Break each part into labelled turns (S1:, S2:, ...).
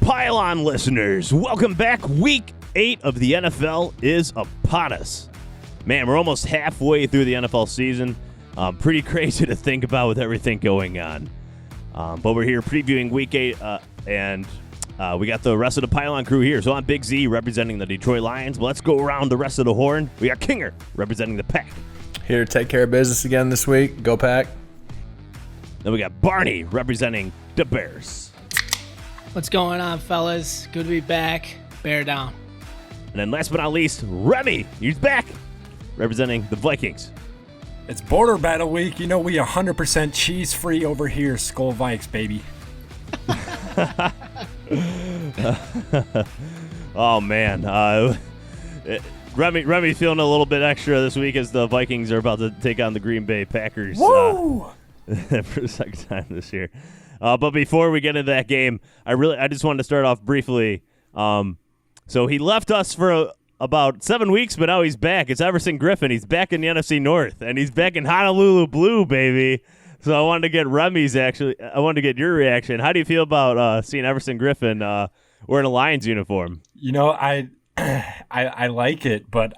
S1: Pylon listeners, welcome back. Week 8 of the NFL is upon us. Man, we're almost halfway through the NFL season. Pretty crazy to think about with everything going on. But we're here previewing Week 8, and we got the rest of the Pylon crew here. So I'm Big Z representing the Detroit Lions. But let's go around the rest of the horn. We got Kinger representing the Pack.
S2: Here to take care of business again this week. Go Pack.
S1: Then we got Barney representing the Bears.
S3: What's going on, fellas? Good to be back. Bear down.
S1: And then last but not least, Remy. He's back representing the Vikings.
S4: It's border battle week. You know we 100% cheese-free over here. Skull Vikes, baby.
S1: Oh, man. Remy feeling a little bit extra this week as the Vikings are about to take on the Green Bay Packers
S4: Woo!
S1: for the second time this year. But before we get into that game, I just wanted to start off briefly. So he left us for about 7 weeks, but now he's back. It's Everson Griffen. He's back in the NFC North, and he's back in Honolulu Blue, baby. So I wanted to get I wanted to get your reaction. How do you feel about seeing Everson Griffen wearing a Lions uniform?
S4: You know, I like it, but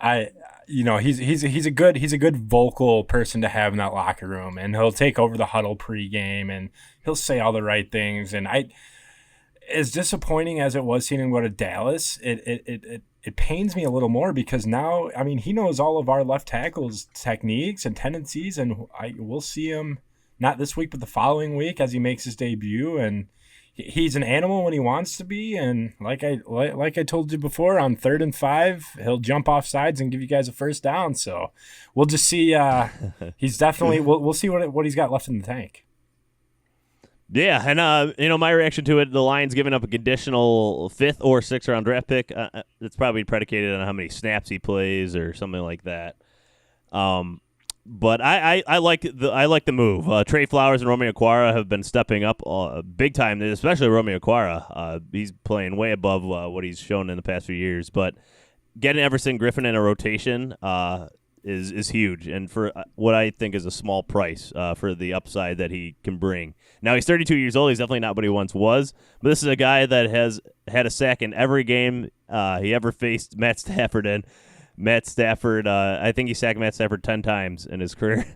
S4: he's a good vocal person to have in that locker room, and he'll take over the huddle pregame, and he'll say all the right things. And as disappointing as it was seeing him go to Dallas, it pains me a little more because now, I mean, he knows all of our left tackles' techniques and tendencies, and we'll see him not this week but the following week as he makes his debut. And he's an animal when he wants to be, and like I told you before, on 3rd and 5, he'll jump off sides and give you guys a first down. So we'll just see. He's definitely we'll see what he's got left in the tank.
S1: Yeah, and my reaction to it, the Lions giving up a conditional 5th or 6th round draft pick. It's probably predicated on how many snaps he plays or something like that. But I like the move. Trey Flowers and Romeo Okwara have been stepping up big time, especially Romeo Okwara. He's playing way above what he's shown in the past few years. But getting Everson Griffen in a rotation is huge, and for what I think is a small price for the upside that he can bring. Now, he's 32 years old. He's definitely not what he once was, but this is a guy that has had a sack in every game he ever faced Matt Stafford in. Matt Stafford, I think he sacked Matt Stafford 10 times in his career.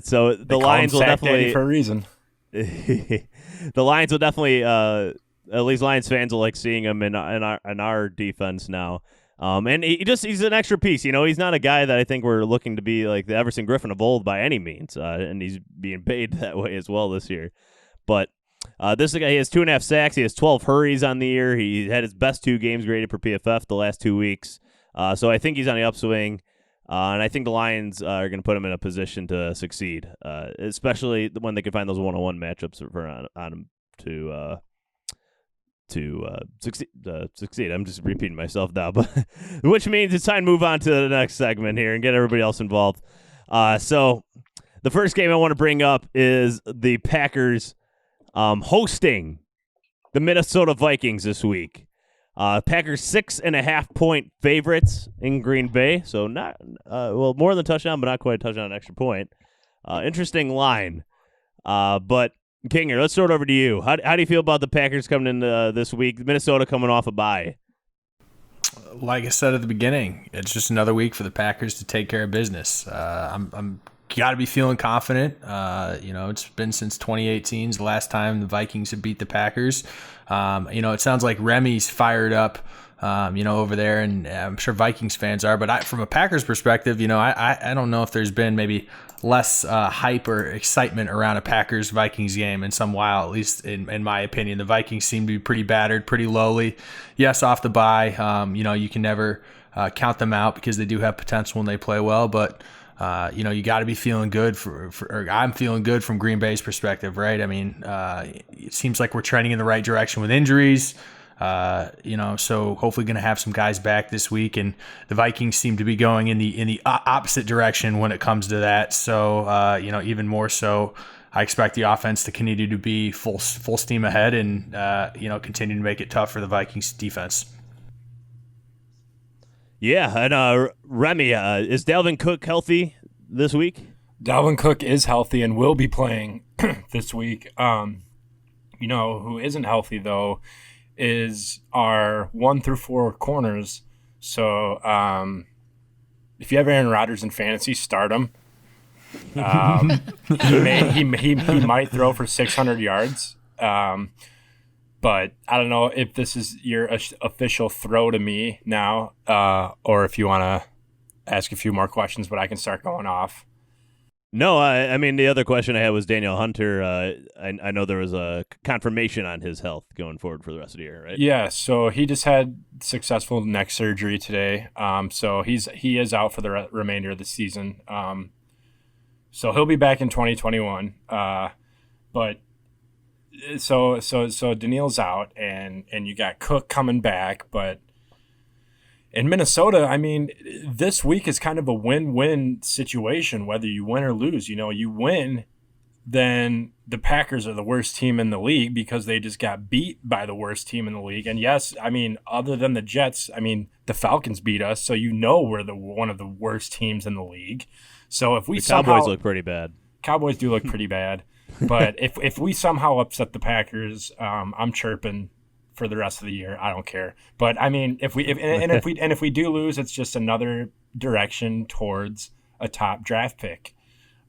S1: So the Lions will definitely,
S4: for a reason.
S1: The Lions will definitely, at least Lions fans will like seeing him in our defense now. And he's an extra piece. He's not a guy that I think we're looking to be like the Everson Griffen of old by any means. And he's being paid that way as well this year. But this is a guy, he has 2.5 sacks. He has 12 hurries on the year. He had his best 2 games graded per PFF the last 2 weeks. So I think he's on the upswing. And I think the Lions are going to put him in a position to succeed, especially when they can find those one-on-one matchups on him to succeed. I'm just repeating myself now, but which means it's time to move on to the next segment here and get everybody else involved. So the first game I want to bring up is the Packers hosting the Minnesota Vikings this week. Packers 6.5-point favorites in Green Bay, so not more than a touchdown, but not quite a touchdown, an extra point. Interesting line, but Kinger, let's throw it over to you. How do you feel about the Packers coming in this week? Minnesota coming off a bye.
S2: Like I said at the beginning, it's just another week for the Packers to take care of business. I'm got to be feeling confident. It's been since 2018's the last time the Vikings have beat the Packers. It sounds like Remy's fired up, over there, and I'm sure Vikings fans are. But from a Packers perspective, I don't know if there's been maybe less hype or excitement around a Packers-Vikings game in some while, at least in my opinion. The Vikings seem to be pretty battered, pretty lowly. Yes, off the bye, you can never count them out because they do have potential when they play well, but you got to be feeling good or I'm feeling good from Green Bay's perspective, right? I mean, it seems like we're trending in the right direction with injuries. So hopefully going to have some guys back this week, and the Vikings seem to be going in the opposite direction when it comes to that. So, even more so, I expect the offense to continue to be full steam ahead and, continue to make it tough for the Vikings defense.
S1: Yeah, and Remy, is Dalvin Cook healthy this week?
S4: Dalvin Cook is healthy and will be playing this week. Who isn't healthy, though, is our 1 through 4 corners. So if you have Aaron Rodgers in fantasy, start him. He might throw for 600 yards. But I don't know if this is your official throw to me now, or if you want to ask a few more questions, but I can start going off.
S1: No, I mean, the other question I had was Daniel Hunter. I know there was a confirmation on his health going forward for the rest of the year, right?
S4: Yeah, so he just had successful neck surgery today. So he is out for the remainder of the season. So he'll be back in 2021. But so Daniil's out, and you got Cook coming back, but in Minnesota, I mean, this week is kind of a win-win situation, whether you win or lose. You know, you win, then the Packers are the worst team in the league because they just got beat by the worst team in the league. And yes, I mean, other than the Jets, I mean, the Falcons beat us, so you know we're one of the worst teams in the league. So if we
S1: Cowboys look pretty bad.
S4: Cowboys do look pretty bad. But if we somehow upset the Packers, I'm chirping for the rest of the year. I don't care. But I mean, if we do lose, it's just another direction towards a top draft pick.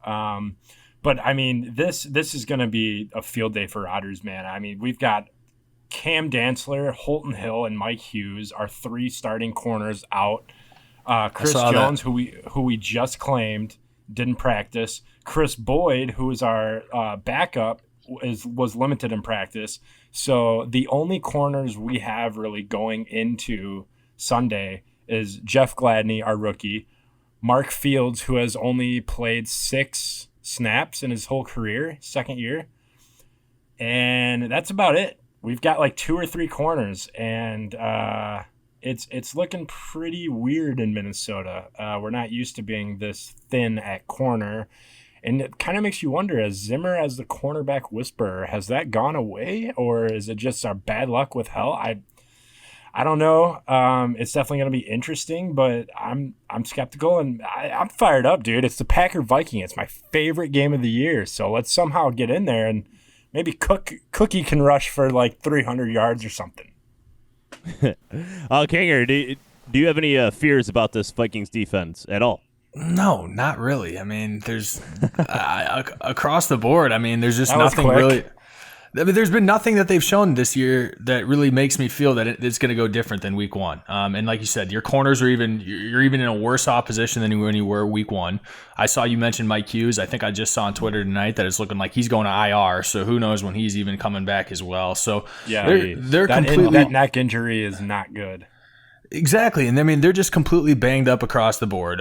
S4: But I mean, this is going to be a field day for Rodgers, man. I mean, we've got Cam Dantzler, Holton Hill, and Mike Hughes, our 3 starting corners out. Chris Jones, who we just claimed, didn't practice. Chris Boyd, who is our backup, was limited in practice. So the only corners we have really going into Sunday is Jeff Gladney, our rookie, Mark Fields, who has only played 6 snaps in his whole career, second year, and that's about it. We've got like 2 or 3 corners, and it's looking pretty weird in Minnesota. We're not used to being this thin at corner. And it kind of makes you wonder, as Zimmer as the cornerback whisperer, has that gone away, or is it just our bad luck with hell? I don't know. It's definitely going to be interesting, but I'm skeptical, and I'm fired up, dude. It's the Packer-Viking. It's my favorite game of the year, so let's somehow get in there, and maybe Cookie can rush for like 300 yards or something.
S1: Kinger, do you have any fears about this Vikings defense at all?
S2: No, not really. I mean, there's across the board. I mean, there's just nothing really. I mean, there's been nothing that they've shown this year that really makes me feel that it's going to go different than week 1. And like you said, your corners are you're even in a worse opposition than when you were week 1. I saw you mention Mike Hughes. I think I just saw on Twitter tonight that it's looking like he's going to IR. So who knows when he's even coming back as well. So
S4: yeah,
S2: they're completely
S4: that neck injury is not good.
S2: Exactly. And I mean, they're just completely banged up across the board.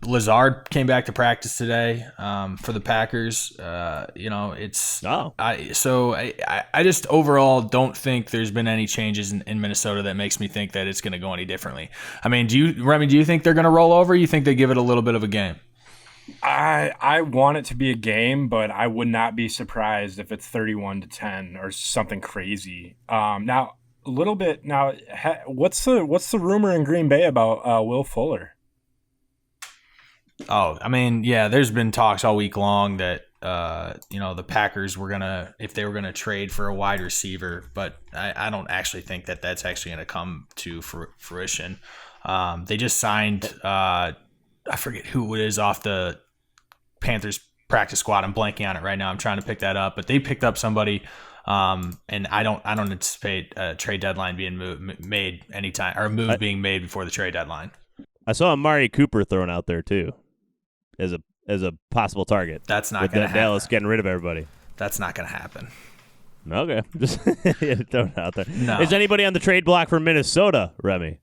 S2: Lazard came back to practice today for the Packers. It's I just overall don't think there's been any changes in Minnesota that makes me think that it's going to go any differently. I mean, do you think they're going to roll over? Or you think they give it a little bit of a game?
S4: I want it to be a game, but I would not be surprised if it's 31-10 or something crazy. Now, a little bit now. What's the rumor in Green Bay about Will Fuller?
S2: Oh, I mean, yeah, there's been talks all week long that the Packers were if they were gonna trade for a wide receiver, but I don't actually think that that's actually gonna come to fruition. They just signed I forget who it is off the Panthers practice squad. I'm blanking on it right now. I'm trying to pick that up, but they picked up somebody. And I don't anticipate a trade deadline being made anytime, or a move being made before the trade deadline.
S1: I saw Amari Cooper thrown out there too, as a possible target.
S2: That's not going to happen.
S1: Dallas getting rid of everybody.
S2: That's not going to happen.
S1: Okay, just thrown out there.
S2: No.
S1: Is anybody on the trade block for Minnesota, Remy?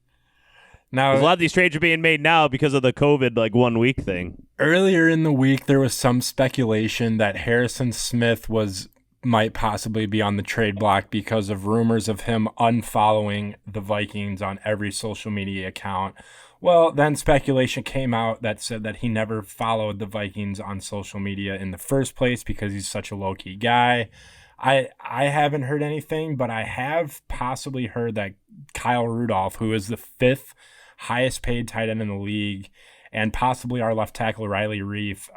S4: Now,
S1: a lot of these trades are being made now because of the COVID 1 week thing.
S4: Earlier in the week, there was some speculation that Harrison Smith might possibly be on the trade block because of rumors of him unfollowing the Vikings on every social media account. Well, then speculation came out that said that he never followed the Vikings on social media in the first place because he's such a low-key guy. I haven't heard anything, but I have possibly heard that Kyle Rudolph, who is the 5th highest paid tight end in the league, and possibly our left tackle Riley Reif,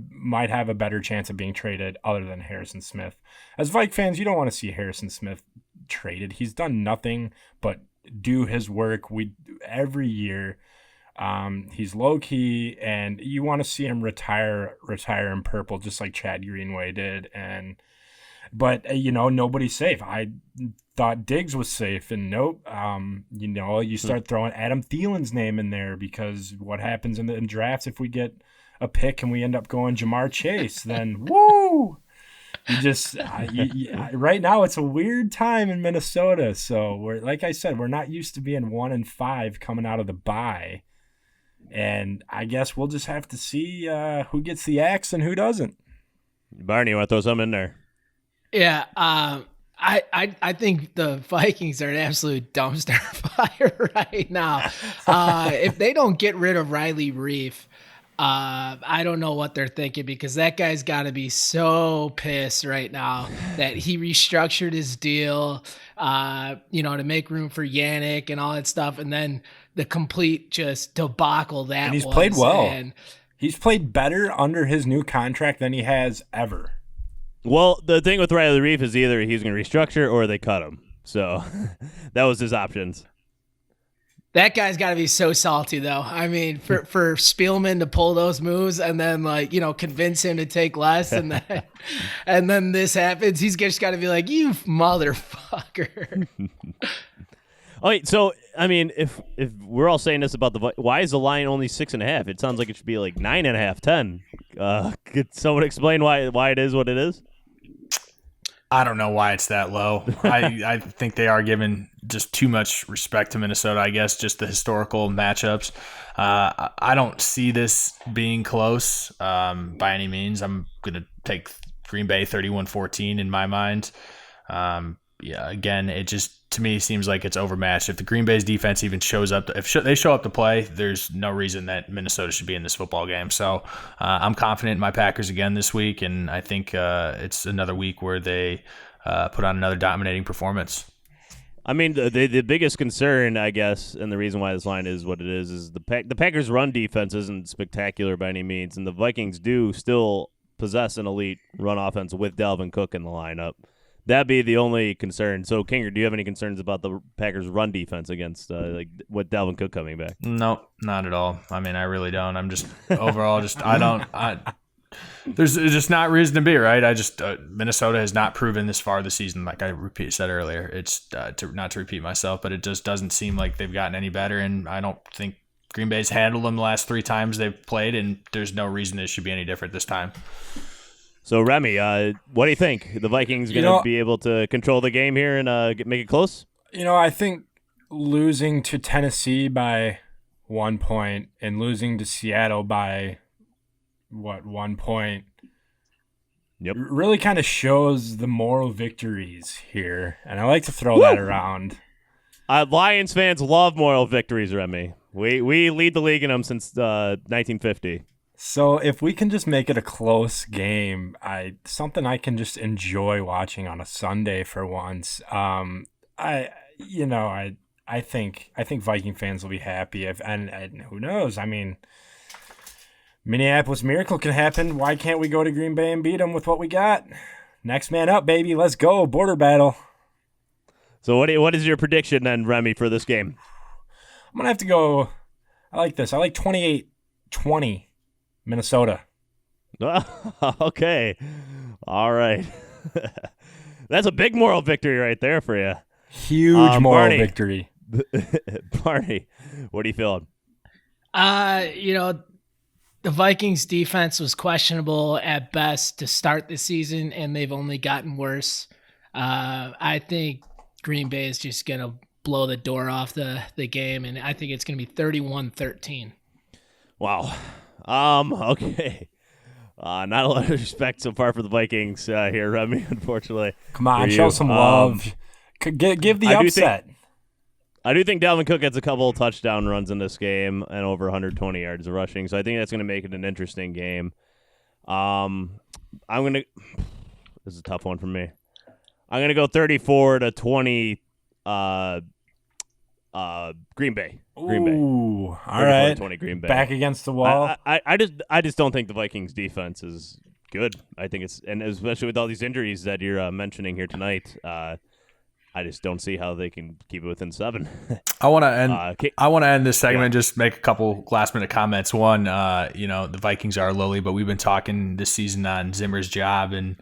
S4: might have a better chance of being traded other than Harrison Smith. As Vike fans, you don't want to see Harrison Smith traded. He's done nothing but do his work. Every year. He's low key, and you want to see him retire in purple, just like Chad Greenway did. But nobody's safe. I thought Diggs was safe, and nope. You start throwing Adam Thielen's name in there, because what happens in drafts if we get a pick and we end up going Jamar Chase? Then woo! Right now it's a weird time in Minnesota. So like I said, we're not used to being 1-5 coming out of the bye. And I guess we'll just have to see who gets the axe and who doesn't.
S1: Barney, you want to throw something in there?
S3: Yeah, I think the Vikings are an absolute dumpster fire right now. If they don't get rid of Riley Reef, I don't know what they're thinking, because that guy's got to be so pissed right now that he restructured his deal, to make room for Yannick and all that stuff, and then the complete just debacle that.
S4: And he's played well. And he's played better under his new contract than he has ever.
S1: Well, the thing with Riley Reef is either he's going to restructure or they cut him. So that was his options.
S3: That guy's got to be so salty, though. I mean, for Spielman to pull those moves and then, convince him to take less, and then this happens, he's just got to be like, you motherfucker.
S1: All right, so I mean, if we're all saying this about why is the line only 6.5? It sounds like it should be like 9.5, 10. Could someone explain why it is what it is?
S2: I don't know why it's that low. I think they are giving just too much respect to Minnesota, I guess, just the historical matchups. I don't see this being close by any means. I'm going to take Green Bay 31-14 in my mind. Again, it just, to me, seems like it's overmatched. If the Green Bay's defense even shows up, if they show up to play, there's no reason that Minnesota should be in this football game. So I'm confident in my Packers again this week, and I think it's another week where they put on another dominating performance.
S1: I mean, the biggest concern, I guess, and the reason why this line is what it is the Packers' run defense isn't spectacular by any means, and the Vikings do still possess an elite run offense with Dalvin Cook in the lineup. That'd be the only concern. So, Kinger, do you have any concerns about the Packers' run defense against with Dalvin Cook coming back?
S2: No, not at all. I mean, I really don't. I'm just overall there's just not reason to be, right? Minnesota has not proven this far this season, like I said earlier. It's not to repeat myself, but it just doesn't seem like they've gotten any better, and I don't think Green Bay's handled them the last 3 times they've played, and there's no reason it should be any different this time.
S1: So, Remy, what do you think? The Vikings going to be able to control the game here and make it close?
S4: I think losing to Tennessee by 1 point and losing to Seattle by, 1 point, really kind of shows the moral victories here. And I like to throw that around.
S1: Lions fans love moral victories, Remy. We lead the league in them since 1950.
S4: So if we can just make it a close game, something I can just enjoy watching on a Sunday for once. I think Viking fans will be happy and who knows? I mean, Minneapolis miracle can happen. Why can't we go to Green Bay and beat them with what we got? Next man up, baby. Let's go. Border battle.
S1: So what is your prediction then, Remy, for this game?
S4: I'm gonna have to go. I like this. I like 28-20. Minnesota.
S1: Okay. All right. That's a big moral victory right there for you.
S4: Huge moral victory.
S1: Barney, what are you feeling?
S3: The Vikings defense was questionable at best to start the season, and they've only gotten worse. I think Green Bay is just going to blow the door off the game, and I think it's going to be 31-13.
S1: Wow. Okay. Not a lot of respect so far for the Vikings here, Remy, unfortunately.
S4: Come on, show some love. Give the upset.
S1: I do think Dalvin Cook gets a couple of touchdown runs in this game and over 120 yards of rushing, so I think that's going to make it an interesting game. This is a tough one for me. I'm going to go 34-20 Green Bay.
S4: Ooh, all right.
S1: 20 Green Bay.
S4: Back against the wall.
S1: I just don't think the Vikings defense is good. I think and especially with all these injuries that you're mentioning here tonight, I I just don't see how they can keep it within 7.
S2: I want to end this segment. Just make a couple last minute comments. One, the Vikings are lowly, but we've been talking this season on Zimmer's job, and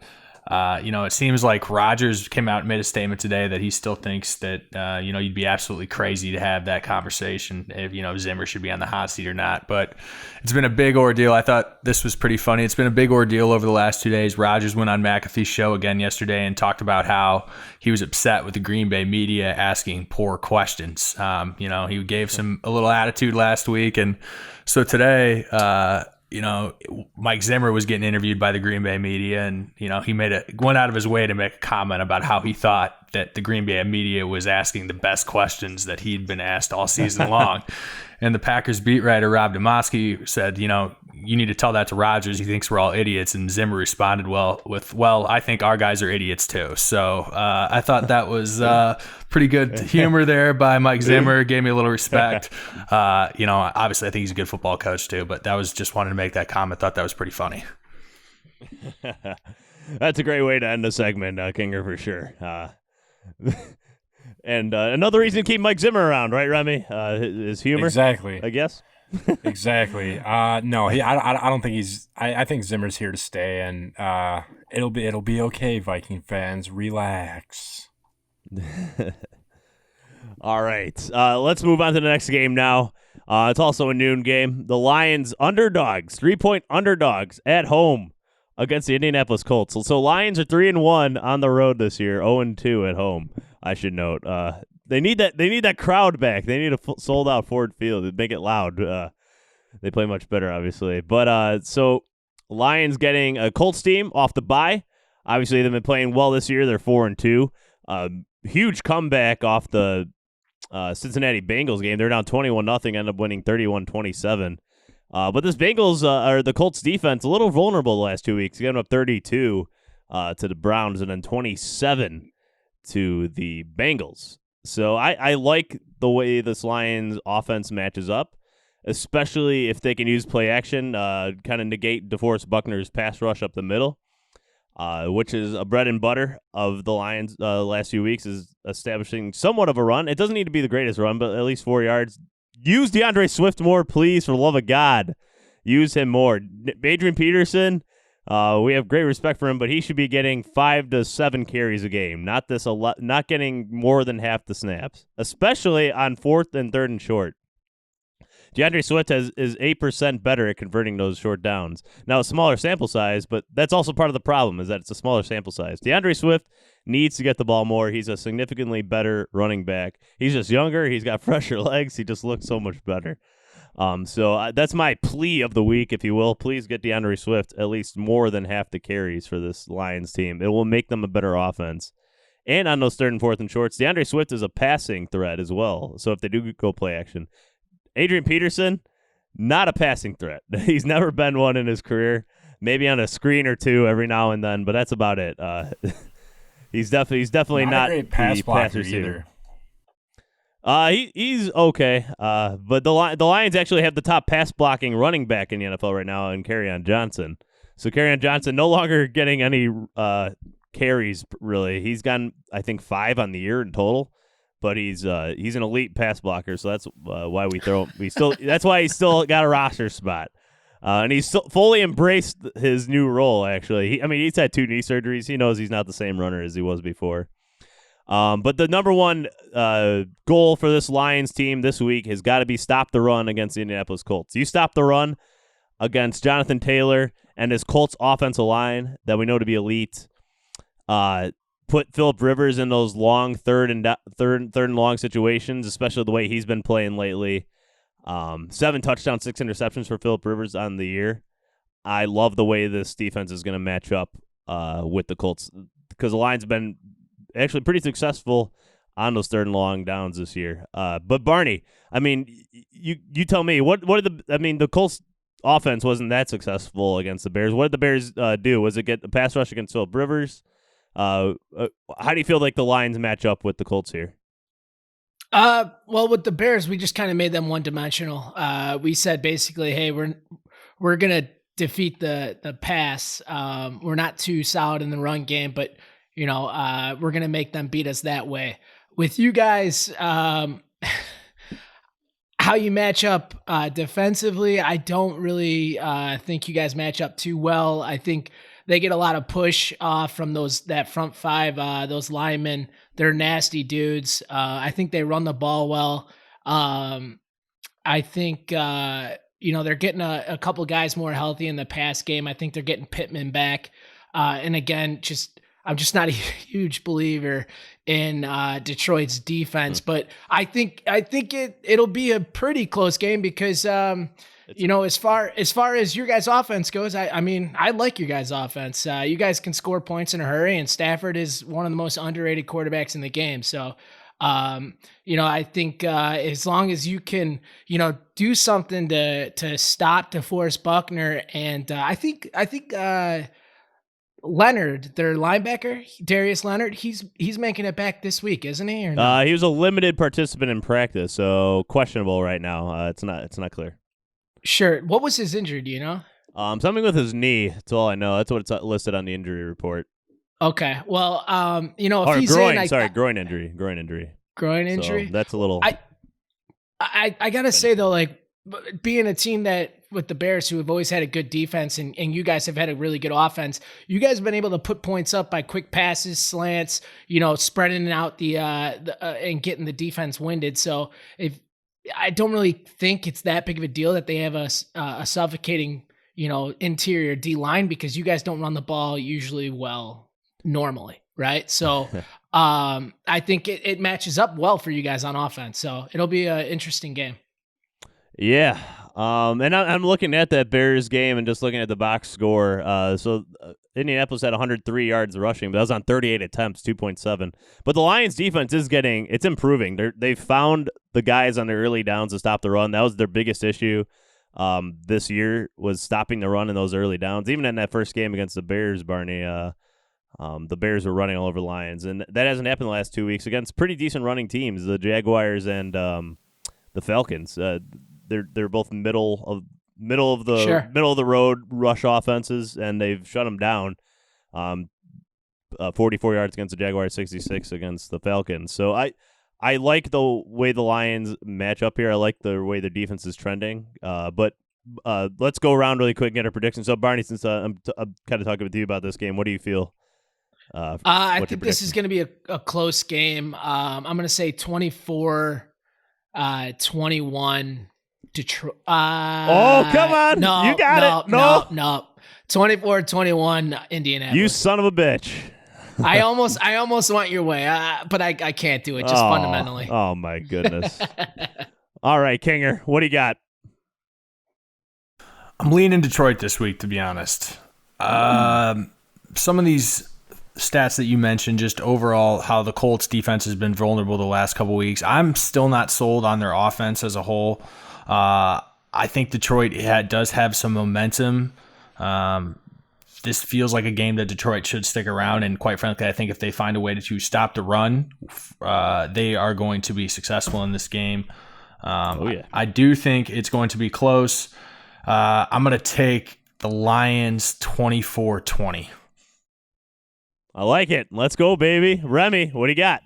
S2: it seems like Rodgers came out and made a statement today that he still thinks that you'd be absolutely crazy to have that conversation if Zimmer should be on the hot seat or not. But it's been a big ordeal. I thought this was pretty funny. It's been a big ordeal over the last 2 days. Rodgers went on McAfee's show again yesterday and talked about how he was upset with the Green Bay media asking poor questions. He gave a little attitude last week, and so today, Mike Zimmer was getting interviewed by the Green Bay media, and he went out of his way to make a comment about how he thought that the Green Bay media was asking the best questions that he'd been asked all season long. And the Packers beat writer Rob Demoski said, you need to tell that to Rodgers. He thinks we're all idiots. And Zimmer responded well, I think our guys are idiots too. So I thought that was pretty good humor there by Mike Zimmer. Gave me a little respect. Obviously I think he's a good football coach too, but that was just wanted to make that comment. Thought that was pretty funny.
S1: That's a great way to end the segment, Kinger, for sure. And another reason to keep Mike Zimmer around, right, Remy? His humor,
S4: exactly.
S1: I guess.
S4: Exactly. No, I don't think he's. I think Zimmer's here to stay, and it'll be okay. Viking fans, relax.
S1: All right, let's move on to the next game now. It's also a noon game. The Lions underdogs, 3-point underdogs at home against the Indianapolis Colts. So Lions are 3-1 on the road this year, 0-2 at home. I should note. They need that crowd back. They need a sold out Ford Field to make it loud. They play much better, obviously. But so Lions getting a Colts team off the bye. Obviously, they've been playing well this year. They're 4-2. Huge comeback off the Cincinnati Bengals game. They're down 21-0. End up winning 31-27. But this Bengals or the Colts defense a little vulnerable the last 2 weeks. Getting up 32 to the Browns and then 27 to the Bengals. So I like the way this Lions offense matches up, especially if they can use play action, kind of negate DeForest Buckner's pass rush up the middle, which is a bread and butter of the Lions last few weeks, is establishing somewhat of a run. It doesn't need to be the greatest run, but at least 4 yards. Use DeAndre Swift more, please, for the love of God. Use him more. Adrian Peterson, we have great respect for him, but he should be getting 5 to 7 carries a game, not getting more than half the snaps, especially on 4th and 3rd and short. DeAndre Swift is 8% better at converting those short downs. Now, a smaller sample size, but that's also part of the problem, is that it's a smaller sample size. DeAndre Swift needs to get the ball more. He's a significantly better running back. He's just younger. He's got fresher legs. He just looks so much better. So that's my plea of the week, if you will. Please get DeAndre Swift at least more than half the carries for this Lions team. It will make them a better offense. And on those 3rd and 4th and shorts, DeAndre Swift is a passing threat as well. So if they do go play action. Adrian Peterson, not a passing threat. He's never been one in his career. Maybe on a screen or two every now and then, but that's about it. He's definitely not
S4: a great pass blocker
S1: either. He's okay, but the Lions actually have the top pass blocking running back in the NFL right now in Kinger Johnson. So Kinger Johnson no longer getting any carries really. He's gotten I think 5 on the year in total, but he's an elite pass blocker. So that's why that's why he's still got a roster spot, and he's fully embraced his new role. Actually, he's had 2 knee surgeries. He knows he's not the same runner as he was before. But the number one goal for this Lions team this week has got to be stop the run against the Indianapolis Colts. You stop the run against Jonathan Taylor and his Colts offensive line that we know to be elite. Put Phillip Rivers in those long third and long situations, especially the way he's been playing lately. 7 touchdowns, 6 interceptions for Phillip Rivers on the year. I love the way this defense is going to match up with the Colts because the Lions have been actually pretty successful on those 3rd and long downs this year. But Barney, you tell me the Colts offense wasn't that successful against the Bears. What did the Bears do? Was it get the pass rush against Phillip Rivers? How do you feel like the Lions match up with the Colts here?
S3: Well, with the Bears, we just kind of made them one-dimensional. We said basically, hey, we're gonna defeat the pass. We're not too solid in the run game, but we're going to make them beat us that way. With you guys, how you match up defensively, I don't really think you guys match up too well. I think they get a lot of push from that front five, those linemen. They're nasty dudes. I think they run the ball well. I think they're getting a couple guys more healthy in the pass game. I think they're getting Pittman back. And again, I'm just not a huge believer in Detroit's defense, but I think it'll be a pretty close game because as far as your guys' offense goes, I mean I like your guys' offense. You guys can score points in a hurry, and Stafford is one of the most underrated quarterbacks in the game. So I think as long as you can do something to stop DeForest Buckner, and I think Leonard, their linebacker, Darius Leonard, he's making it back this week, isn't he? Or no?
S1: He was a limited participant in practice, so questionable right now. It's not clear.
S3: Sure. What was his injury? Do you know?
S1: Something with his knee. That's all I know. That's what it's listed on the injury report.
S3: Okay. Well, if he's
S1: groin.
S3: in,
S1: Groin injury. Groin injury.
S3: So
S1: that's a little.
S3: I gotta say though, like being a team that with the Bears who have always had a good defense and you guys have had a really good offense, you guys have been able to put points up by quick passes, slants, spreading out the and getting the defense winded. So if I don't really think it's that big of a deal that they have a suffocating, interior D line because you guys don't run the ball usually well normally. Right. So I think it matches up well for you guys on offense. So it'll be an interesting game.
S1: Yeah. And I'm looking at that Bears game and just looking at the box score. So Indianapolis had 103 yards rushing, but that was on 38 attempts, 2.7. But the Lions defense it's improving. They found the guys on the early downs to stop the run. That was their biggest issue this year was stopping the run in those early downs. Even in that first game against the Bears, Barney, the Bears were running all over the Lions, and that hasn't happened the last 2 weeks against pretty decent running teams, the Jaguars and the Falcons. They're both middle of the road rush offenses, and they've shut them down. 44 yards against the Jaguars, 66 against the Falcons. So I like the way the Lions match up here. I like the way their defense is trending. But let's go around really quick and get our predictions. So Barney, since I'm kind of talking with you about this game, what do you feel?
S3: I think this is going to be a close game. I'm going to say 24-21 Detroit.
S1: Oh, come on.
S3: No,
S1: you got it.
S3: No. 24-21 Indianapolis.
S1: You son of a bitch.
S3: I almost went your way, but I can't do it just fundamentally.
S1: Oh, my goodness. All right, Kinger, what do you got?
S2: I'm leaning Detroit this week, to be honest. Some of these stats that you mentioned, just overall how the Colts defense has been vulnerable the last couple weeks. I'm still not sold on their offense as a whole. I think Detroit does have some momentum. This feels like a game that Detroit should stick around, and quite frankly, I think if they find a way to stop the run, they are going to be successful in this game. I do think it's going to be close. I'm going to take the Lions 24-20.
S1: I like it. Let's go, baby. Remy, what do you got?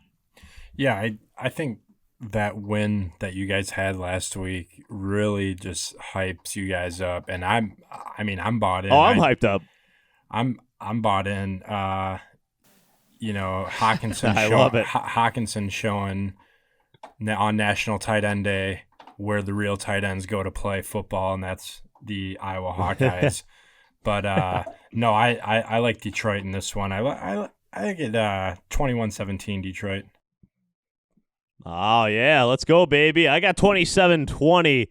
S4: Yeah, I think that win that you guys had last week really just hypes you guys up, and I'm bought in.
S1: Oh, I'm hyped up.
S4: I'm bought in. Hawkinson.
S1: I love it.
S4: Hawkinson showing on National Tight End Day where the real tight ends go to play football, and that's the Iowa Hawkeyes. But no, I like Detroit in this one. I think it 21-17 Detroit.
S1: Oh, yeah. Let's go, baby. I got 27-20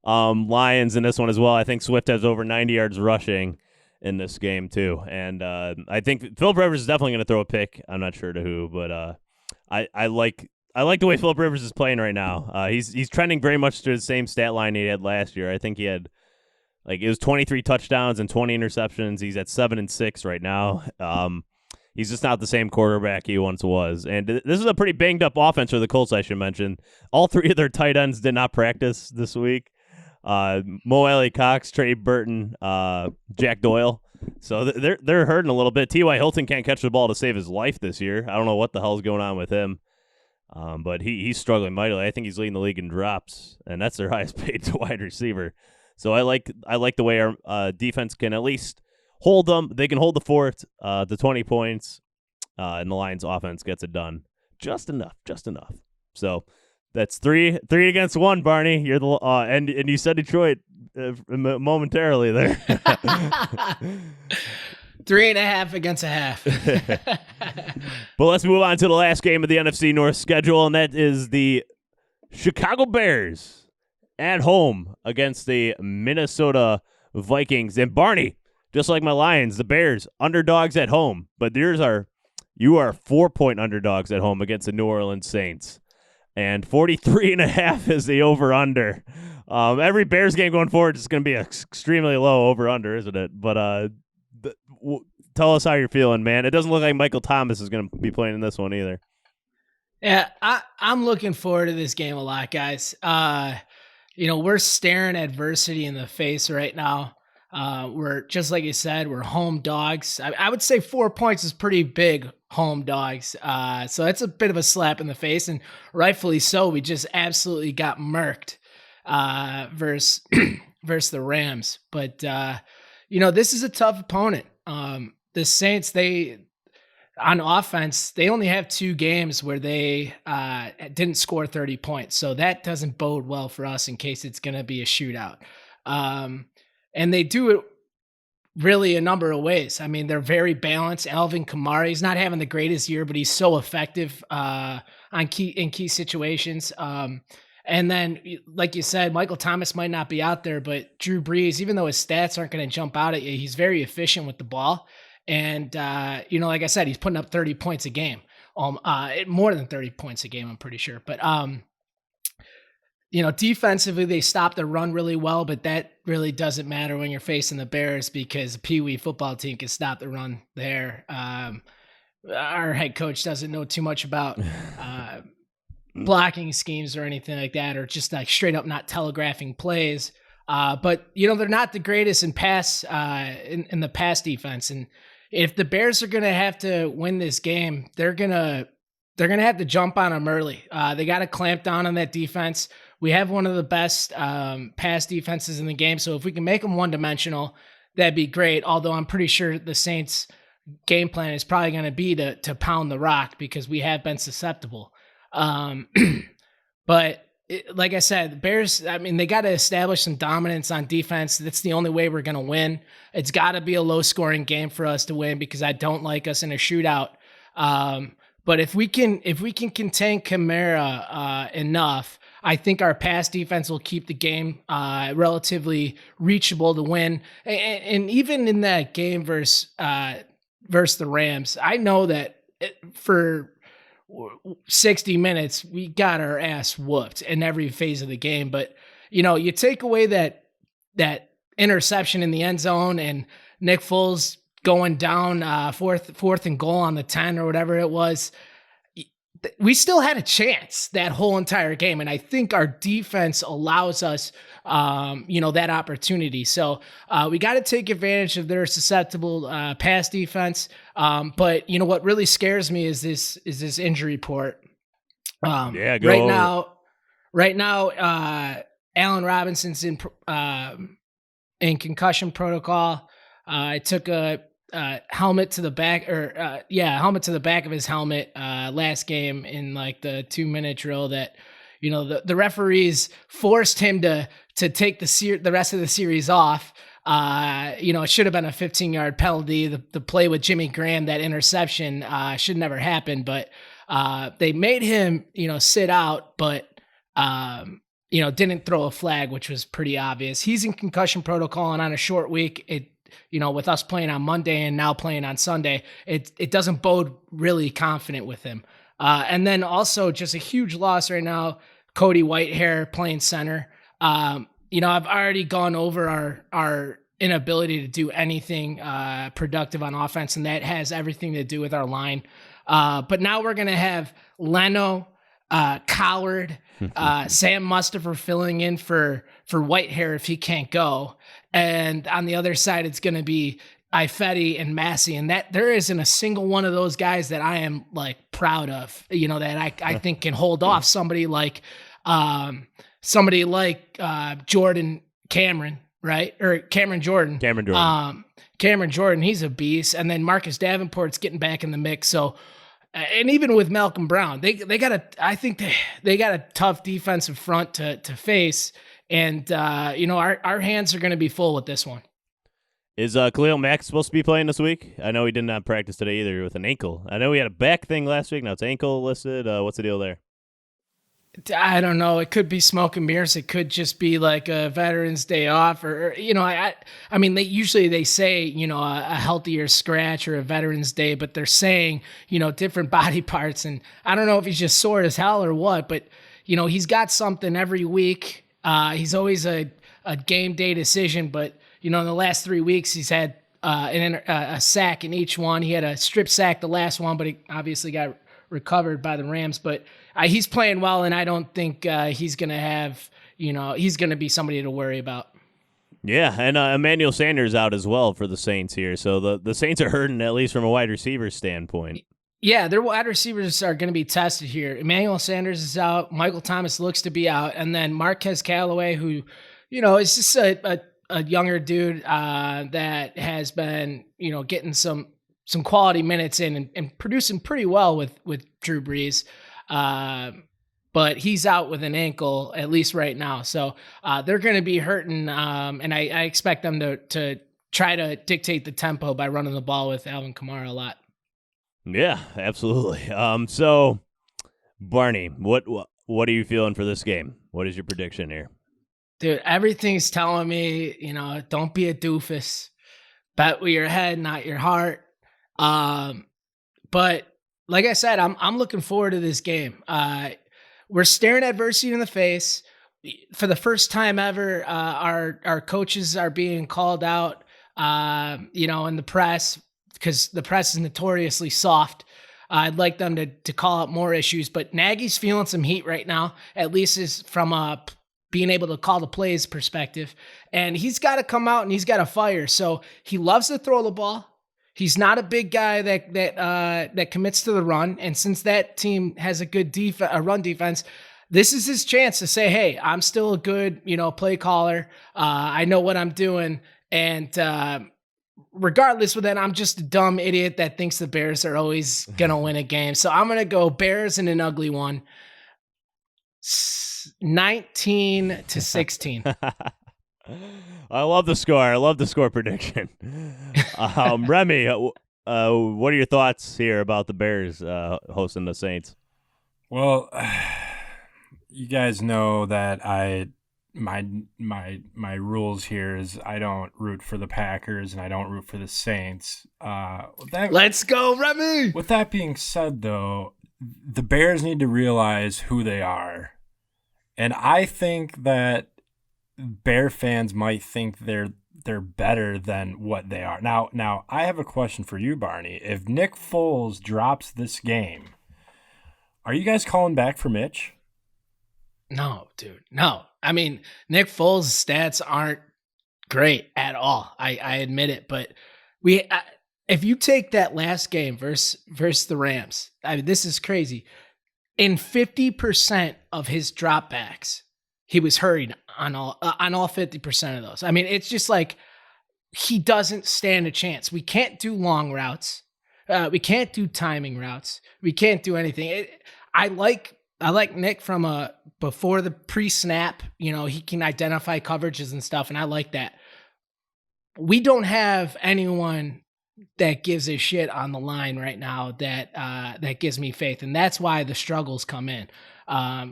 S1: Lions in this one as well. I think Swift has over 90 yards rushing in this game, too. And I think Philip Rivers is definitely going to throw a pick. I'm not sure to who, but I like the way Philip Rivers is playing right now. He's trending very much to the same stat line he had last year. I think he had it was 23 touchdowns and 20 interceptions. He's at 7-6 right now. He's just not the same quarterback he once was. And this is a pretty banged-up offense for the Colts, I should mention. All three of their tight ends did not practice this week. Mo Alley Cox, Trey Burton, Jack Doyle. So they're hurting a little bit. T.Y. Hilton can't catch the ball to save his life this year. I don't know what the hell's going on with him. But he's struggling mightily. I think he's leading the league in drops, and that's their highest paid wide receiver. So I like the way our defense can at least hold them. They can hold the fort to 20 points, and the Lions' offense gets it done just enough. So that's three against one, Barney. You're the and you said Detroit momentarily there.
S3: 3.5 against a half.
S1: But let's move on to the last game of the NFC North schedule, and that is the Chicago Bears at home against the Minnesota Vikings. And Barney, just like my Lions, the Bears, underdogs at home. But you are 4-point underdogs at home against the New Orleans Saints. And 43.5 is the over-under. Every Bears game going forward is going to be extremely low over-under, isn't it? But tell us how you're feeling, man. It doesn't look like Michael Thomas is going to be playing in this one either.
S3: Yeah, I'm looking forward to this game a lot, guys. We're staring adversity in the face right now. We're, just like you said, we're home dogs. I would say 4 points is pretty big home dogs. So that's a bit of a slap in the face, and rightfully so. We just absolutely got murked versus the Rams. But, this is a tough opponent. The Saints, on offense, they only have 2 games where they didn't score 30 points. So that doesn't bode well for us in case it's going to be a shootout. And they do it really a number of ways. I mean, they're very balanced. Alvin Kamara, he's not having the greatest year, but he's so effective in key situations. And then, like you said, Michael Thomas might not be out there, but Drew Brees, even though his stats aren't going to jump out at you, he's very efficient with the ball. And, like I said, he's putting up 30 points a game, more than 30 points a game, I'm pretty sure. But, defensively, they stop the run really well, but that really doesn't matter when you're facing the Bears because the Pee Wee football team can stop the run there. Our head coach doesn't know too much about blocking schemes or anything like that, or just like straight up not telegraphing plays. But they're not the greatest in pass in the pass defense. And if the Bears are going to have to win this game, they're going to have to jump on them early. They got to clamp down on that defense. We have one of the best pass defenses in the game. So if we can make them one-dimensional, that'd be great. Although I'm pretty sure the Saints' game plan is probably going to be to pound the rock because we have been susceptible. But like I said, the Bears, I mean, they got to establish some dominance on defense. That's the only way we're going to win. It's got to be a low-scoring game for us to win because I don't like us in a shootout. But if we can contain Kamara enough, I think our pass defense will keep the game relatively reachable to win. And even in that game versus the Rams, I know that for 60 minutes, we got our ass whooped in every phase of the game. But, you take away that interception in the end zone and Nick Foles going down fourth and goal on the 10 or whatever it was, we still had a chance that whole entire game. And I think our defense allows us, that opportunity. So we got to take advantage of their susceptible pass defense. But what really scares me is this injury report. Right now, Allen Robinson's in concussion protocol. I took a helmet to the back of his helmet last game in like the 2-minute drill that the referees forced him to take the rest of the series off. It should have been a 15-yard penalty. The play with Jimmy Graham, that interception should never happen, but they made him sit out, but didn't throw a flag, which was pretty obvious. He's in concussion protocol and on a short week. With us playing on Monday and now playing on Sunday, it doesn't bode really confident with him. And then also just a huge loss right now, Cody Whitehair playing center. I've already gone over our inability to do anything productive on offense, and that has everything to do with our line. But now we're going to have Leno, Coward, Sam Mustipher filling in for Whitehair if he can't go. And on the other side, it's going to be Ifedi and Massey, and that there isn't a single one of those guys that I am like proud of, that I think can hold off somebody like Jordan Cameron, right? Or Cameron Jordan. Cameron Jordan, he's a beast. And then Marcus Davenport's getting back in the mix. So, and even with Malcolm Brown, they got a tough defensive front to face. And, our hands are going to be full with this one.
S1: Is Khalil Mack supposed to be playing this week? I know he did not practice today either with an ankle. I know he had a back thing last week. Now it's ankle listed. What's the deal there?
S3: I don't know. It could be smoke and mirrors. It could just be like a Veterans Day off, or I mean, they say a healthier scratch or a Veterans Day, but they're saying different body parts, and I don't know if he's just sore as hell or what, but he's got something every week. He's always a game day decision, but in the last 3 weeks he's had a sack in each one. He had a strip sack the last one, but he obviously got recovered by the Rams, but he's playing well, and I don't think he's going to have, he's going to be somebody to worry about.
S1: Yeah, and Emmanuel Sanders out as well for the Saints here. So the Saints are hurting, at least from a wide receiver standpoint. Yeah,
S3: their wide receivers are going to be tested here. Emmanuel Sanders is out. Michael Thomas looks to be out. And then Marquez Callaway, who, is just a younger dude that has been, getting some quality minutes in and producing pretty well with Drew Brees. But he's out with an ankle, at least right now. So they're going to be hurting, and I expect them to try to dictate the tempo by running the ball with Alvin Kamara a lot.
S1: Yeah, absolutely. So, Barney, what are you feeling for this game? What is your prediction here?
S3: Dude, everything's telling me, don't be a doofus. Bet with your head, not your heart. But like I said, I'm looking forward to this game. We're staring adversity in the face. For the first time ever, our coaches are being called out, in the press, because the press is notoriously soft. I'd like them to call out more issues, but Nagy's feeling some heat right now, at least is from being able to call the plays perspective. And he's got to come out and he's got to fire. So he loves to throw the ball. He's not a big guy that commits to the run. And since that team has a good run defense, this is his chance to say, hey, I'm still a good, play caller. I know what I'm doing. And regardless of that, I'm just a dumb idiot that thinks the Bears are always going to win a game. So I'm going to go Bears in an ugly one. 19-16.
S1: I love the score. I love the score prediction. Remy, what are your thoughts here about the Bears hosting the Saints?
S4: Well, you guys know that my rules here is I don't root for the Packers and I don't root for the Saints.
S3: Let's go, Remy!
S4: With that being said, though, the Bears need to realize who they are. And I think that Bear fans might think they're better than what they are. Now, I have a question for you, Barney. If Nick Foles drops this game, are you guys calling back for Mitch?
S3: No, dude. No. I mean, Nick Foles' stats aren't great at all. I admit it. But if you take that last game versus the Rams, I mean, this is crazy. In 50% of his dropbacks, he was hurried on all 50% of those. I mean, it's just like he doesn't stand a chance. We can't do long routes. We can't do timing routes. We can't do anything. I like Nick from before the pre-snap. He can identify coverages and stuff, and I like that. We don't have anyone that gives a shit on the line right now that gives me faith, and that's why the struggles come in.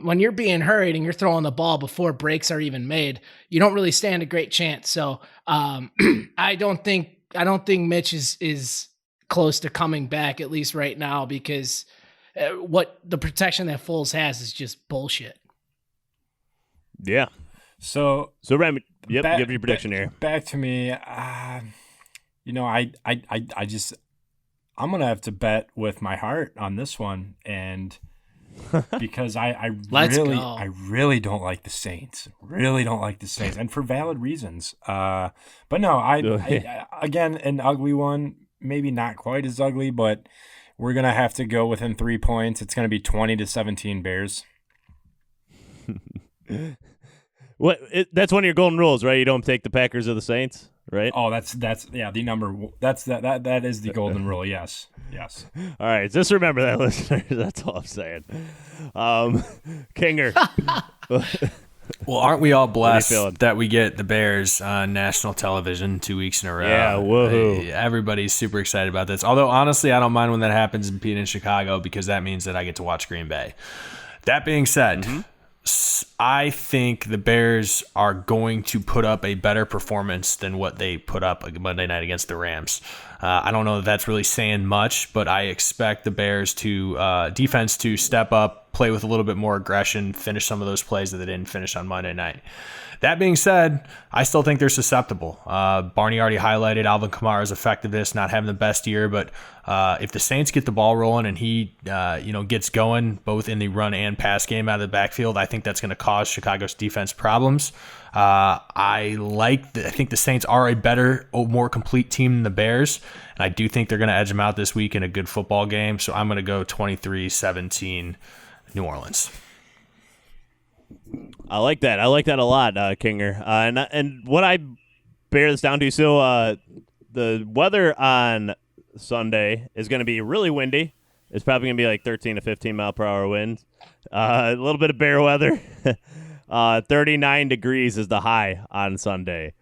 S3: When you're being hurried and you're throwing the ball before breaks are even made, you don't really stand a great chance. So I don't think Mitch is close to coming back, at least right now, because what the protection that Foles has is just bullshit.
S1: Yeah. So Remy, give your prediction here.
S4: Back to me. I'm gonna have to bet with my heart on this one, and because I
S3: Let's
S4: really
S3: go.
S4: I really don't like the Saints. Really don't like the Saints, and for valid reasons. But no, I again, an ugly one. Maybe not quite as ugly, but we're gonna have to go within 3 points. It's gonna be 20-17 Bears.
S1: That's one of your golden rules, right? You don't take the Packers or the Saints, right?
S4: Oh, that's the number. That is the golden rule. Yes.
S1: All right, just remember that, listeners. That's all I'm saying. Kinger.
S2: Well, aren't we all
S1: feeling?
S2: blessed that we get the Bears on national television 2 weeks in a row?
S1: Yeah, woohoo.
S2: Everybody's super excited about this. Although, honestly, I don't mind when that happens in Chicago because that means that I get to watch Green Bay. That being said, I think the Bears are going to put up a better performance than what they put up Monday night against the Rams. I don't know if that's really saying much, but I expect the Bears to defense to step up, play with a little bit more aggression, finish some of those plays that they didn't finish on Monday night. That being said, I still think they're susceptible. Barney already highlighted Alvin Kamara's effectiveness, not having the best year, but if the Saints get the ball rolling and he gets going both in the run and pass game out of the backfield, I think that's going to cause Chicago's defense problems. I think the Saints are a better, more complete team than the Bears, and I do think they're going to edge them out this week in a good football game. So I'm going to go 23-17 New Orleans.
S1: I like that. I like that a lot, Kinger. And what I bear this down to, so the weather on Sunday is going to be really windy. It's probably going to be like 13 to 15 mile per hour winds. A little bit of bear weather. 39 degrees is the high on Sunday.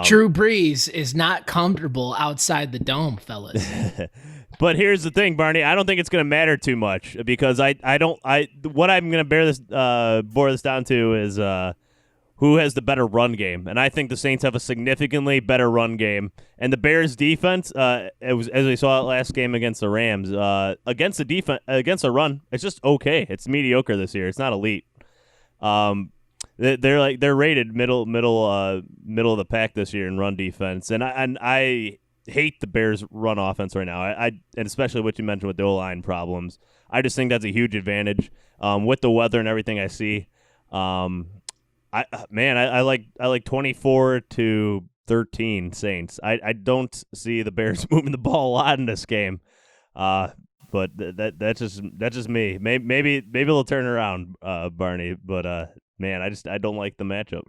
S3: Drew Brees is not comfortable outside the dome, fellas.
S1: But here's the thing, Barney. I don't think it's going to matter too much because what I'm going to boil this down to is who has the better run game, and I think the Saints have a significantly better run game, and the Bears' defense, as we saw last game against the Rams, against the run, it's just okay. It's mediocre this year. It's not elite. They're rated middle of the pack this year in run defense, and I hate the Bears' run offense right now. And especially what you mentioned with the O-line problems. I just think that's a huge advantage with the weather and everything I see. I like 24-13 Saints. I don't see the Bears moving the ball a lot in this game. But that's just me. Maybe they'll turn around, Barney. But man, I don't like the matchup.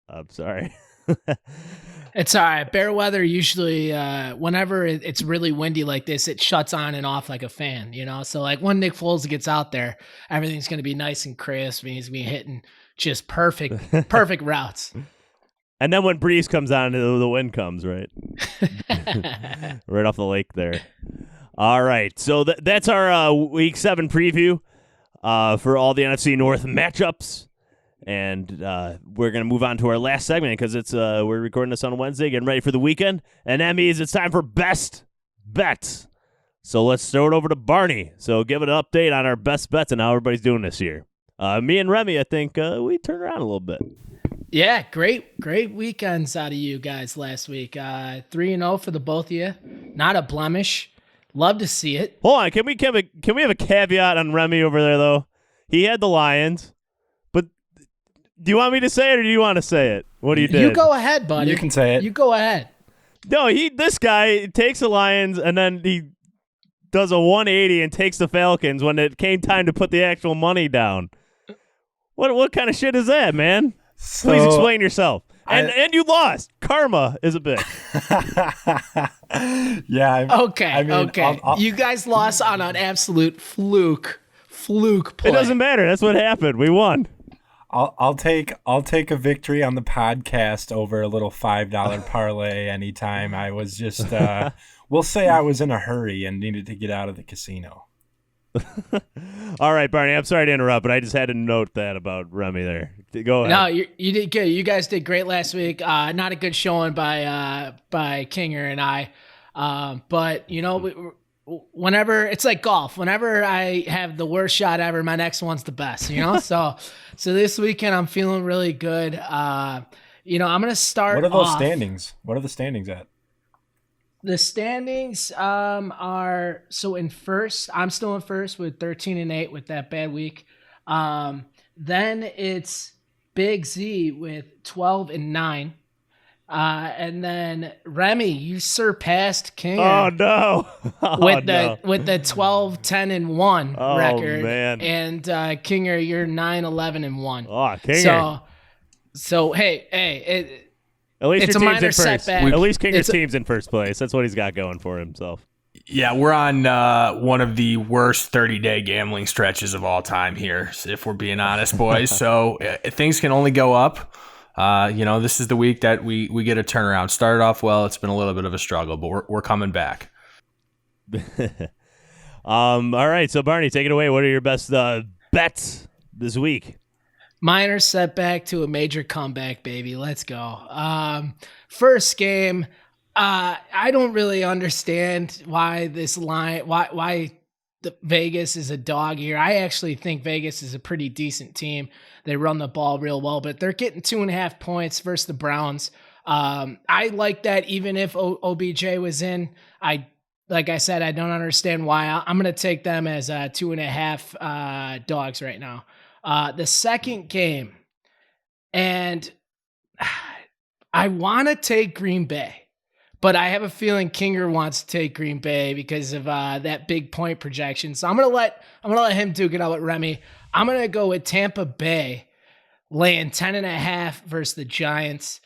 S1: I'm sorry.
S3: It's all right. Bear weather usually, whenever it's really windy like this, it shuts on and off like a fan, So like when Nick Foles gets out there, everything's going to be nice and crisp. And he's going to be hitting just perfect routes.
S1: And then when Breeze comes on, the wind comes, right? Right off the lake there. All right. So that's our Week 7 preview for all the NFC North matchups. And we're going to move on to our last segment because we're recording this on Wednesday, getting ready for the weekend. And that means it's time for Best Bets. So let's throw it over to Barney. So give it an update on our best bets and how everybody's doing this year. Me and Remy, I think we turned around a little bit.
S3: Yeah, great weekends out of you guys last week. 3-0 for the both of you. Not a blemish. Love to see it.
S1: Hold on. Can we have a caveat on Remy over there, though? He had the Lions. Do you want me to say it or do you want to say it? What do you do?
S3: You go ahead, buddy.
S4: You can say it.
S3: You go ahead.
S1: No, this guy takes the Lions and then he does a 180 and takes the Falcons when it came time to put the actual money down. What kind of shit is that, man? Please explain yourself. And you lost. Karma is a bitch.
S4: Yeah.
S3: Okay. You guys lost on an absolute fluke play.
S1: It doesn't matter. That's what happened. We won.
S4: I'll take a victory on the podcast over a little $5 parlay anytime. I was just we'll say I was in a hurry and needed to get out of the casino.
S1: All right, Barney, I'm sorry to interrupt, but I just had to note that about Remy there. Go ahead.
S3: No, you did good. You guys did great last week. Not a good showing by Kinger and I. But whenever it's like golf, whenever I have the worst shot ever, my next one's the best, so this weekend I'm feeling really good. I'm going to start.
S4: What are those standings? What are the standings at?
S3: The standings are so in first. I'm still in first with 13-8 with that bad week. Then it's Big Z with 12-9. And then Remy, you surpassed Kinger.
S1: Oh no!
S3: With the 12-10-1 record.
S1: Man.
S3: And Kinger, you're 9-11-1.
S1: Oh, Kinger.
S3: So hey,
S1: at least
S3: it's
S1: your
S3: a
S1: team's
S3: minor
S1: in first.
S3: setback.
S1: At least Kinger's team's in first place. That's what he's got going for himself.
S2: Yeah, we're on one of the worst 30-day gambling stretches of all time here, if we're being honest, boys. So things can only go up. This is the week that we get a turnaround. Started off well. It's been a little bit of a struggle, but we're coming back.
S1: All right, so Barney, take it away. What are your best bets this week?
S3: Minor setback to a major comeback, baby. Let's go. First game, I don't really understand why this line, why the Vegas is a dog here. I actually think Vegas is a pretty decent team. They run the ball real well, but they're getting 2.5 points versus the Browns. I like that even if OBJ was in. Like I said, I don't understand why. I'm going to take them as 2.5 dogs right now. The second game, and I want to take Green Bay, but I have a feeling Kinger wants to take Green Bay because of that big point projection. So I'm gonna let him duke it out with Remy. I'm gonna go with Tampa Bay laying 10.5 versus the Giants.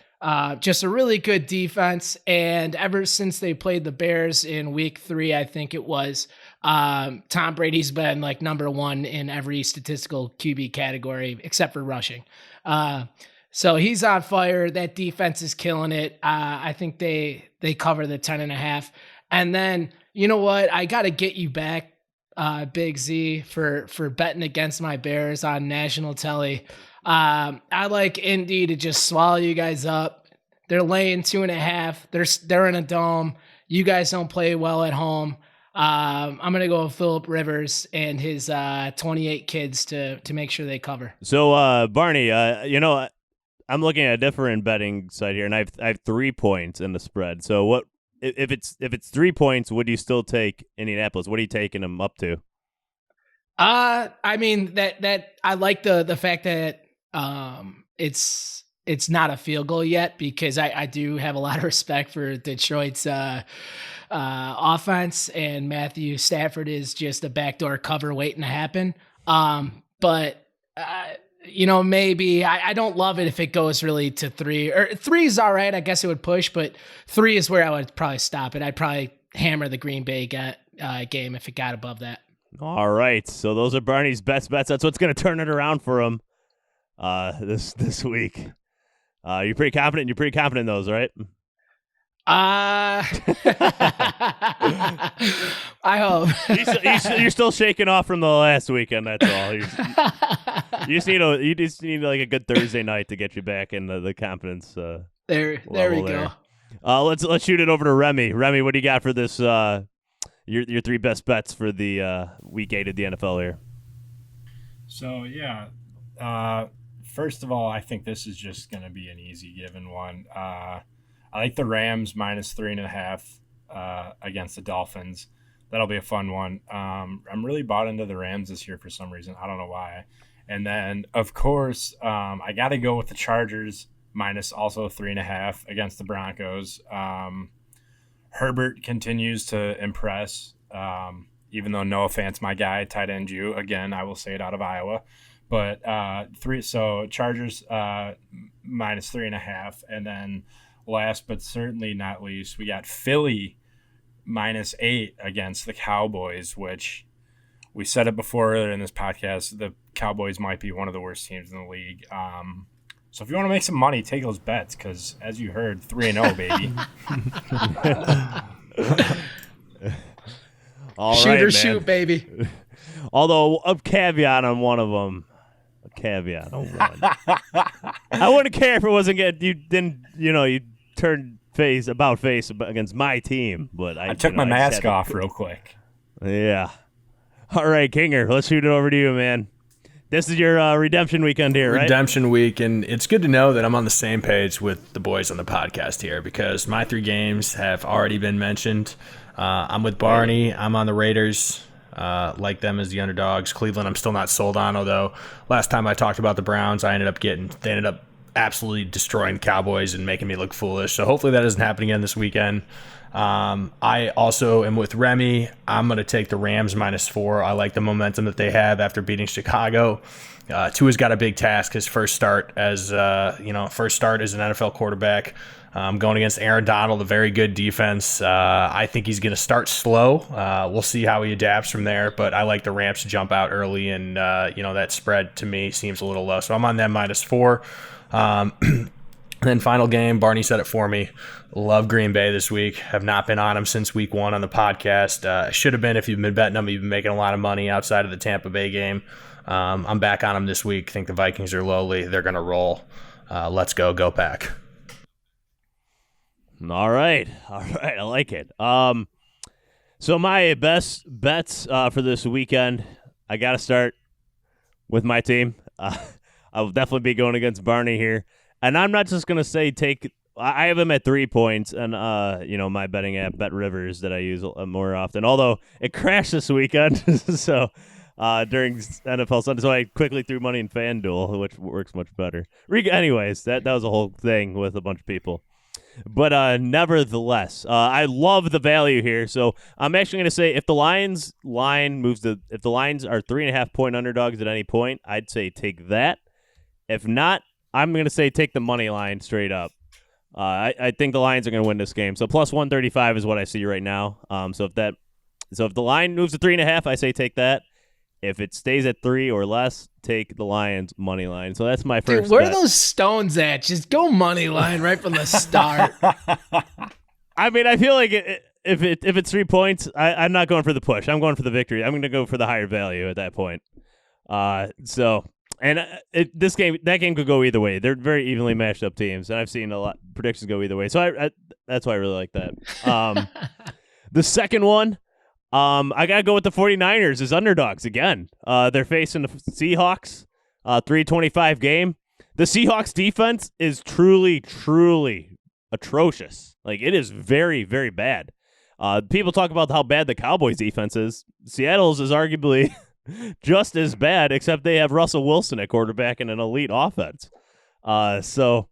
S3: Just a really good defense, and ever since they played the Bears in Week 3, I think it was, Tom Brady's been like number 1 in every statistical QB category except for rushing. So he's on fire. That defense is killing it. I think they cover the 10.5. And then, you know what? I got to get you back, Big Z, for betting against my Bears on national telly. I like Indy to just swallow you guys up. They're laying 2.5. They're in a dome. You guys don't play well at home. I'm going to go with Phillip Rivers and his 28 kids to make sure they cover.
S1: So, Barney, I'm looking at a different betting site here, and I have 3 points in the spread. So, what if it's 3 points? Would you still take Indianapolis? What are you taking them up to?
S3: I mean that I like the fact that it's not a field goal yet, because I do have a lot of respect for Detroit's offense, and Matthew Stafford is just a backdoor cover waiting to happen. But maybe I don't love it if it goes really to 3, or 3 is all right. I guess it would push, but 3 is where I would probably stop it. I'd probably hammer the Green Bay game if it got above that.
S1: All right. So those are Barney's best bets. That's what's going to turn it around for him this week. You're pretty confident. You're pretty confident in those, right?
S3: I hope.
S1: You're still shaking off from the last weekend. That's all. You just need like a good Thursday night to get you back in the confidence.
S3: There we go.
S1: Let's shoot it over to Remy. Remy, what do you got for this? Your 3 best bets for the week 8 of the NFL here.
S4: So yeah, first of all, I think this is just going to be an easy given one. I like the Rams minus 3.5 against the Dolphins. That'll be a fun one. I'm really bought into the Rams this year for some reason. I don't know why. And then, of course, I got to go with the Chargers minus also 3.5 against the Broncos. Herbert continues to impress, even though Noah Fant's my guy, tight end Jew. Again, I will say it out of Iowa. But Chargers minus 3.5, and then last but certainly not least, we got Philly minus 8 against the Cowboys, which we said it before earlier in this podcast. The Cowboys might be one of the worst teams in the league. So if you want to make some money, take those bets, because as you heard, 3-0, baby.
S1: All
S3: shoot
S1: right,
S3: or
S1: man.
S3: shoot, baby.
S1: Although a caveat on one of them. I wouldn't care if it wasn't you turned face against my team, but I
S4: took my mask off real quick.
S1: Yeah. All right, Kinger, let's shoot it over to you, man. This is your redemption weekend here, right?
S2: Redemption week, and it's good to know that I'm on the same page with the boys on the podcast here because my 3 games have already been mentioned. I'm with Barney. I'm on the Raiders. Like them as the underdogs. Cleveland, I'm still not sold on, although last time I talked about the Browns, they ended up absolutely destroying the Cowboys and making me look foolish. So hopefully that doesn't happen again this weekend. I also am with Remy. I'm going to take the Rams -4. I like the momentum that they have after beating Chicago. Tua's got a big task. His first start as an NFL quarterback. Going against Aaron Donald, a very good defense. I think he's going to start slow. We'll see how he adapts from there, but I like the Rams to jump out early, and that spread to me seems a little low. So I'm on them -4. And then final game, Barney said it for me. Love Green Bay this week. Have not been on them since week 1 on the podcast. Should have been if you've been betting them. You've been making a lot of money outside of the Tampa Bay game. I'm back on them this week. Think the Vikings are lowly. They're going to roll. Let's go. Go Pack.
S1: All right. I like it. So my best bets for this weekend, I got to start with my team. I'll definitely be going against Barney here. And I'm not just going to say I have him at 3 points and, my betting app, Bet Rivers, that I use more often. Although it crashed this weekend, so during NFL Sunday, so I quickly threw money in FanDuel, which works much better. Anyways, that was a whole thing with a bunch of people. But nevertheless, I love the value here. So I'm actually going to say if the Lions if the Lions are 3.5 point underdogs at any point, I'd say take that. If not, I'm going to say take the money line straight up. I think the Lions are going to win this game. So plus 135 is what I see right now. So if the line moves to 3.5, I say take that. If it stays at 3 or less, take the Lions money line. So that's my first.
S3: Dude, where
S1: bet.
S3: are those stones at? Just go money line right from the start.
S1: I mean, I feel like if it's 3 points, I'm not going for the push. I'm going for the victory. I'm going to go for the higher value at that point. That game could go either way. They're very evenly matched up teams, and I've seen a lot predictions go either way. So I that's why I really like that. The second one, I gotta go with the 49ers as underdogs again. They're facing the Seahawks, 3:25 game. The Seahawks defense is truly, truly atrocious. Like, it is very, very bad. People talk about how bad the Cowboys defense is. Seattle's is arguably just as bad, except they have Russell Wilson at quarterback and an elite offense. So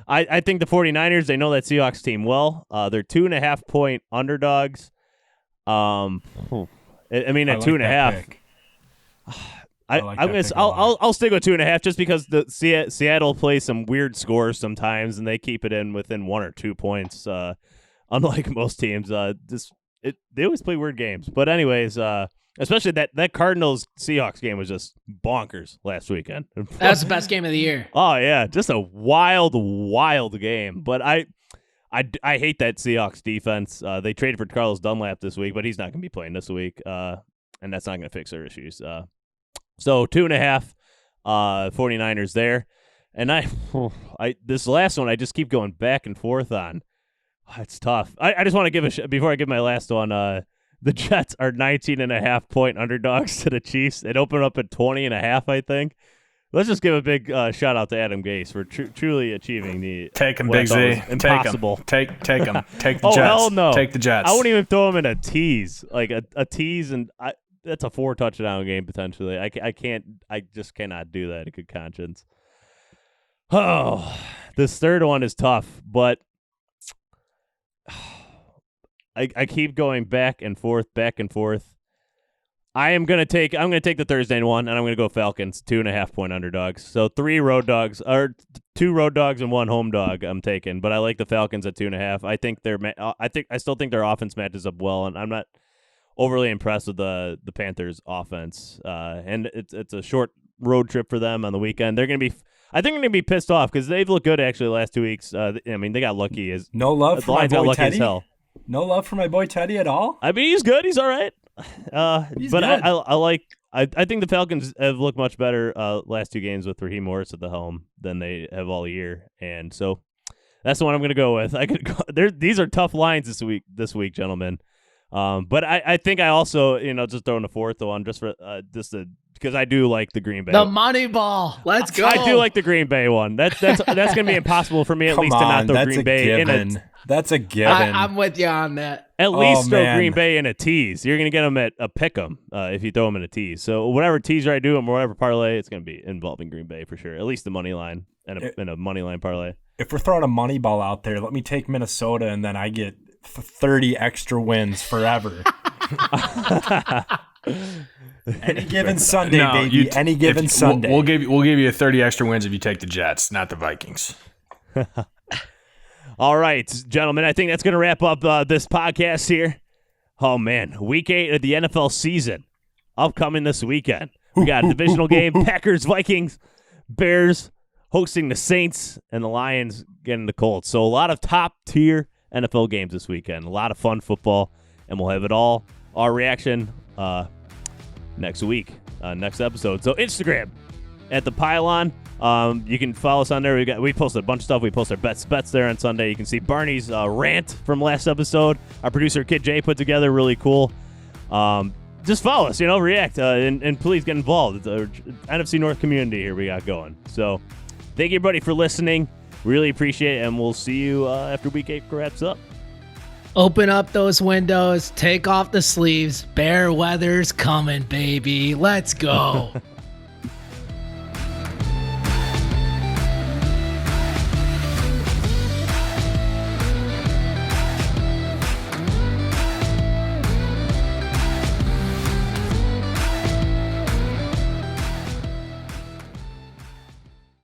S1: I think the 49ers, they know that Seahawks team well. They're 2.5 point underdogs. I mean, at 2.5. I'll stick with 2.5 just because the Seattle plays some weird scores sometimes, and they keep it in within 1 or 2 points. Unlike most teams, they always play weird games. But anyways, especially that Cardinals Seahawks game was just bonkers last weekend.
S3: That was the best game of the year.
S1: Oh yeah, just a wild game. But I hate that Seahawks defense. They traded for Carlos Dunlap this week, but he's not going to be playing this week, and that's not going to fix their issues. So 2.5, 49ers there. And this last one, I just keep going back and forth on. It's tough. I just want to give before I give my last one, the Jets are 19.5 point underdogs to the Chiefs. It opened up at 20.5, I think. Let's just give a big shout out to Adam Gase for truly achieving the
S2: take him, Big Z.
S1: Impossible.
S2: Take him. Take the
S1: Oh,
S2: Jets.
S1: hell no.
S2: Take the Jets.
S1: I wouldn't even throw him in a tease, like a tease, and that's a 4 touchdown game potentially. I just cannot do that in good conscience. Oh, this third one is tough, but I keep going back and forth. I'm gonna take the Thursday one, and I'm gonna go Falcons 2.5 point underdogs. So 3 road dogs, or 2 road dogs and 1 home dog. I'm taking, but I like the Falcons at 2.5. I still think their offense matches up well, and I'm not overly impressed with the Panthers offense. And it's a short road trip for them on the weekend. I think they're gonna be pissed off because they've looked good actually the last 2 weeks. I mean, they got lucky as
S4: no love for my boy Teddy.
S1: No
S4: love for my boy Teddy at all.
S1: I mean, he's good. He's all right.
S4: He's
S1: but
S4: good.
S1: I think the Falcons have looked much better last 2 games with Raheem Morris at the helm than they have all year, and so that's the one I'm going to go with. These are tough lines this week, gentlemen. But I think I also, just throwing a fourth one just for just to because I do like the Green Bay.
S3: The money ball. Let's go.
S1: I do like the Green Bay one. That's going to be impossible for me at least to not throw Green Bay in a.
S4: That's a given.
S3: I'm with you on that.
S1: At least throw Green Bay in a tease. You're going to get them at a pick 'em if you throw them in a tease. So whatever teaser I do and whatever parlay, it's going to be involving Green Bay for sure. At least the money line and a money line parlay.
S4: If we're throwing a money ball out there, let me take Minnesota and then I get 30 extra wins forever. Any given Sunday, baby. Any given Sunday.
S2: We'll give you 30 extra wins if you take the Jets, not the Vikings.
S1: All right, gentlemen, I think that's going to wrap up this podcast here. Oh, man, Week 8 of the NFL season upcoming this weekend. We got a divisional game, Packers, Vikings, Bears hosting the Saints, and the Lions getting the Colts. So a lot of top-tier NFL games this weekend. A lot of fun football, and we'll have it all, our reaction next week, next episode. So Instagram at The Pylon. You can follow us on there. We posted a bunch of stuff. We post our bets there on Sunday. You can see Barney's rant from last episode. Our producer Kid J put together, really cool. Just follow us, react, and please get involved. It's a NFC North community here we got going. So thank you, everybody, for listening. Really appreciate it, and we'll see you after Week 8 wraps up.
S3: Open up those windows. Take off the sleeves. Bear weather's coming, baby. Let's go.